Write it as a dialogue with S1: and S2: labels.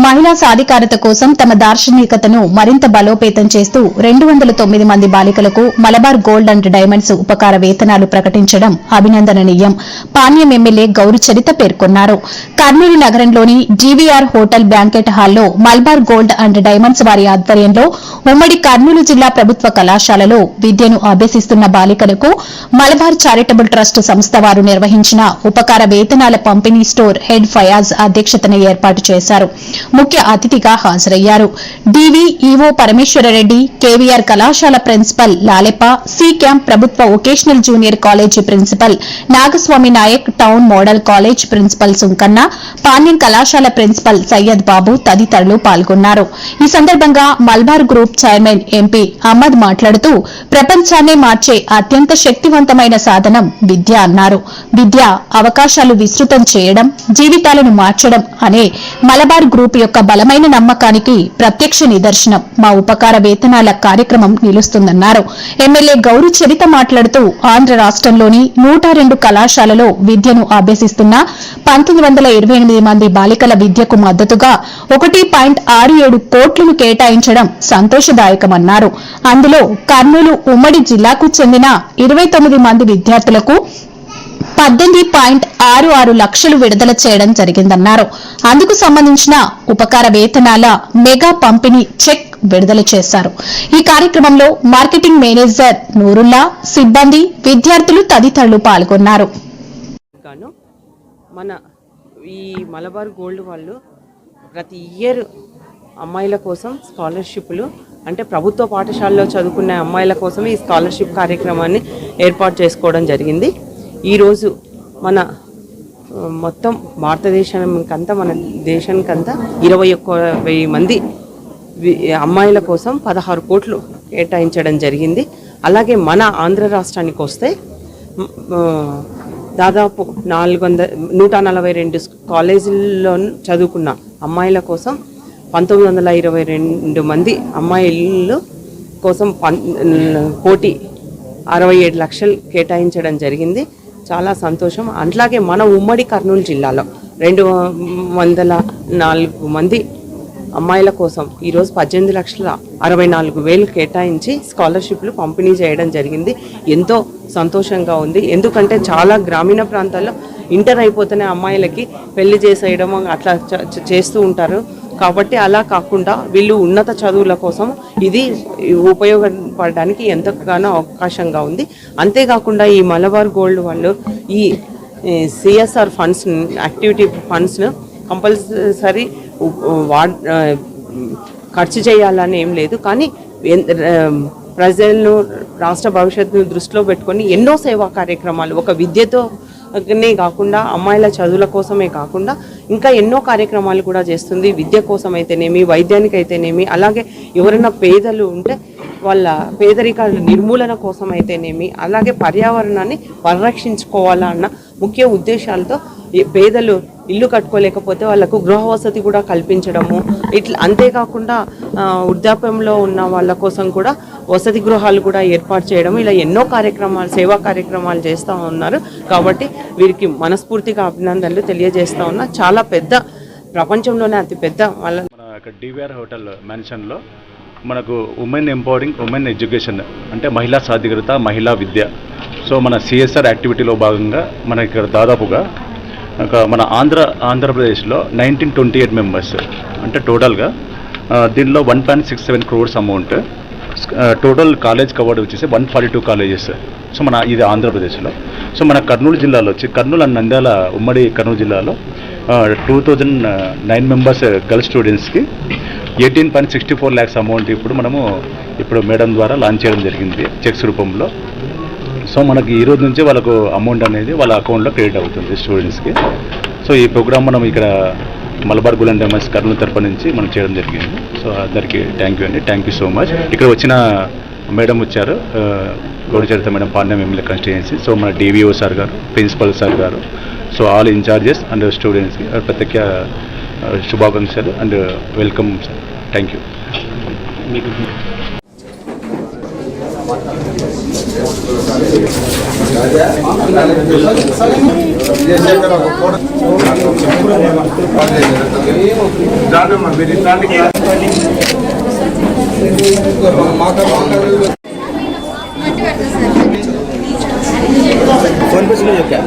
S1: మహిళా సాధికారత కోసం తమ దార్శనికతను మరింత బలోపేతం చేస్తూ 209 మంది బాలికలకు మలబార్ గోల్డ్ అండ్ డైమండ్స్ ఉపకార వేతనాలు ప్రకటించడం అభినందనీయం. పాణ్యం ఎమ్మెల్యే గౌరు చరిత పేర్కొన్నారు. కర్నూలు నగరంలోని జీవీఆర్ హోటల్ బ్యాంకెట్ హాల్లో మలబార్ గోల్డ్ అండ్ డైమండ్స్ వారి ఆధ్వర్యంలో ఉమ్మడి కర్నూలు జిల్లా ప్రభుత్వ కళాశాలలో విద్యను అభ్యసిస్తున్న బాలికలకు మలబార్ చారిటబుల్ ట్రస్ట్ సంస్థ వారు నిర్వహించిన ఉపకార వేతనాల పంపిణీ స్టోర్ హెడ్ ఫయాజ్ అధ్యక్షతన ఏర్పాటు చేశారు. ముఖ్య అతిథిగా హాజరయ్యారు. డివి ఈవో పరమేశ్వరరెడ్డి, కేవీఆర్ కళాశాల ప్రిన్సిపల్ లాలెప్ప, సి క్యాంప్ ప్రభుత్వ vocational junior college principal Nagaswamy Naik, town model college principal Sunkanna, Panyam కళాశాల ప్రిన్సిపల్ సయ్యద్ బాబు తదితరులు పాల్గొన్నారు. ఈ సందర్భంగా Malabar group chairman MP Ahmed మాట్లాడుతూ ప్రపంచాన్నే మార్చే అత్యంత శక్తివంతమైన సాధనం విద్య అన్నారు. విద్య అవకాశాలు విస్తృతం చేయడం, జీవితాలను మార్చడం అనే మలబార్ గ్రూప్ యొక్క బలమైన నమ్మకానికి ప్రత్యక్ష నిదర్శనం మా ఉపకార వేతనాల కార్యక్రమం నిలుస్తుందన్నారు. ఎమ్మెల్యే గౌరు చరిత మాట్లాడుతూ ఆంధ్ర రాష్ట్రంలోని 102 కళాశాలలో విద్యను అభ్యసిస్తున్న 1928 మంది బాలికల విద్యకు మద్దతుగా 1.67 కోట్లను కేటాయించడం సంతోషదాయకమన్నారు. అందులో కర్నూలు ఉమ్మడి జిల్లాకు చెందిన 29 మంది విద్యార్థులకు 18.66 లక్షలు విడుదల చేయడం జరిగిందన్నారు. అందుకు సంబంధించిన ఉపకార వేతనాల మెగా పంపిణీ చెక్ విడుదల చేశారు. ఈ కార్యక్రమంలో మార్కెటింగ్ మేనేజర్ నూరుల్లా, సిబ్బంది, విద్యార్థులు తదితరులు పాల్గొన్నారు.
S2: మన ఈ మలబార్ గోల్డ్ వాళ్ళు ప్రతి ఇయర్ అమ్మాయిల కోసం స్కాలర్షిప్లు అంటే ప్రభుత్వ పాఠశాలలో చదువుకునే అమ్మాయిల కోసం ఈ స్కాలర్షిప్ కార్యక్రమాన్ని ఏర్పాటు చేసుకోవడం జరిగింది. ఈరోజు మన మొత్తం భారతదేశానికంతా మన దేశానికంతా 21,000 మంది అమ్మాయిల కోసం 16 కోట్లు కేటాయించడం జరిగింది. అలాగే మన ఆంధ్ర రాష్ట్రానికి వస్తే దాదాపు 142 కాలేజీల్లో చదువుకున్న అమ్మాయిల కోసం 1922 మంది అమ్మాయిల కోసం 1,67 లక్షలు కేటాయించడం జరిగింది. చాలా సంతోషం. అట్లాగే మన ఉమ్మడి కర్నూలు జిల్లాలో 204 మంది అమ్మాయిల కోసం ఈరోజు 18,64,000 కేటాయించి స్కాలర్షిప్లు పంపిణీ చేయడం జరిగింది. ఎంతో సంతోషంగా ఉంది. ఎందుకంటే చాలా గ్రామీణ ప్రాంతాల్లో ఇంటర్ అయిపోతేనే అమ్మాయిలకి పెళ్లి చేసేయడం అట్లా చేస్తూ ఉంటారు. కాబట్టి అలా కాకుండా వీళ్ళు ఉన్నత చదువుల కోసం ఇది ఉపయోగపడడానికి ఎంతగానో అవకాశంగా ఉంది. అంతేకాకుండా ఈ మలబార్ గోల్డ్ వాళ్ళు ఈ సిఎస్ఆర్ ఫండ్స్, యాక్టివిటీ ఫండ్స్ను కంపల్సరీ ఖర్చు చేయాలని ఏం లేదు. కానీ ప్రజలను, రాష్ట్ర భవిష్యత్తును దృష్టిలో పెట్టుకొని ఎన్నో సేవా కార్యక్రమాలు ఒక విద్యతోనే కాకుండా అమ్మాయిల చదువుల కోసమే కాకుండా ఇంకా ఎన్నో కార్యక్రమాలు కూడా చేస్తుంది. విద్య కోసం అయితేనేమి, వైద్యానికి అయితేనేమి, అలాగే ఎవరైనా పేదలు ఉంటే వాళ్ళ పేదరికాల నిర్మూలన కోసం అయితేనేమి, అలాగే పర్యావరణాన్ని పరిరక్షించుకోవాలన్న ముఖ్య ఉద్దేశాలతో పేదలు ఇల్లు కట్టుకోలేకపోతే వాళ్ళకు గృహ వసతి కూడా కల్పించడము, ఇట్లా అంతేకాకుండా వృద్ధాప్యంలో ఉన్న వాళ్ళ కోసం కూడా వసతి గృహాలు కూడా ఏర్పాటు చేయడం, ఇలా ఎన్నో కార్యక్రమాలు, సేవా కార్యక్రమాలు చేస్తూ ఉన్నారు. కాబట్టి వీరికి మనస్ఫూర్తిగా అభినందనలు తెలియజేస్తూ ఉన్నా. చాలా పెద్ద, ప్రపంచంలోనే అతి పెద్ద వాళ్ళ
S3: డివిఆర్ హోటల్ మెన్షన్లో మనకు ఉమెన్ ఎంపవరింగ్, ఉమెన్ ఎడ్యుకేషన్ అంటే మహిళా సాధికారత, మహిళా విద్య. సో మన సిఎస్ఆర్ యాక్టివిటీలో భాగంగా మన ఇక్కడ దాదాపుగా మన ఆంధ్రప్రదేశ్లో 1928 మెంబర్స్ అంటే టోటల్గా దీనిలో 1.67 crores amount. Total college covered వచ్చేసి 142 కాలేజెస్. సో మన ఇది ఆంధ్రప్రదేశ్లో. సో మన కర్నూలు జిల్లాలో వచ్చి కర్నూలు అండ్ నంద్యాల ఉమ్మడి కర్నూలు జిల్లాలో 2009 మెంబర్స్ గర్ల్స్ స్టూడెంట్స్కి 18.64 lakhs అమౌంట్ ఇప్పుడు మేడం ద్వారా లాంచ్ చేయడం జరిగింది చెక్స్ రూపంలో. సో మనకి ఈ రోజు నుంచి వాళ్ళకు అమౌంట్ అనేది వాళ్ళ అకౌంట్లో క్రెడిట్ అవుతుంది స్టూడెంట్స్కి. సో ఈ ప్రోగ్రామ్ మనం ఇక్కడ Malabar gold and diamonds Kurnool తరపు నుంచి మనం చేయడం జరిగింది. సో అందరికీ థ్యాంక్ యూ అండి. Thank you so much. ఇక్కడ వచ్చిన మేడం వచ్చారు, గౌరు చరిత madam, Panyam MLA constituency. So మన డివిఓ సార్ గారు, ప్రిన్సిపల్ సార్ గారు, సో ఆల్ ఇన్ఛార్జెస్ అండ్ స్టూడెంట్స్కి ప్రత్యేక శుభాకాంక్షలు and welcome sir. Thank you.
S4: Phone पे सुनो क्या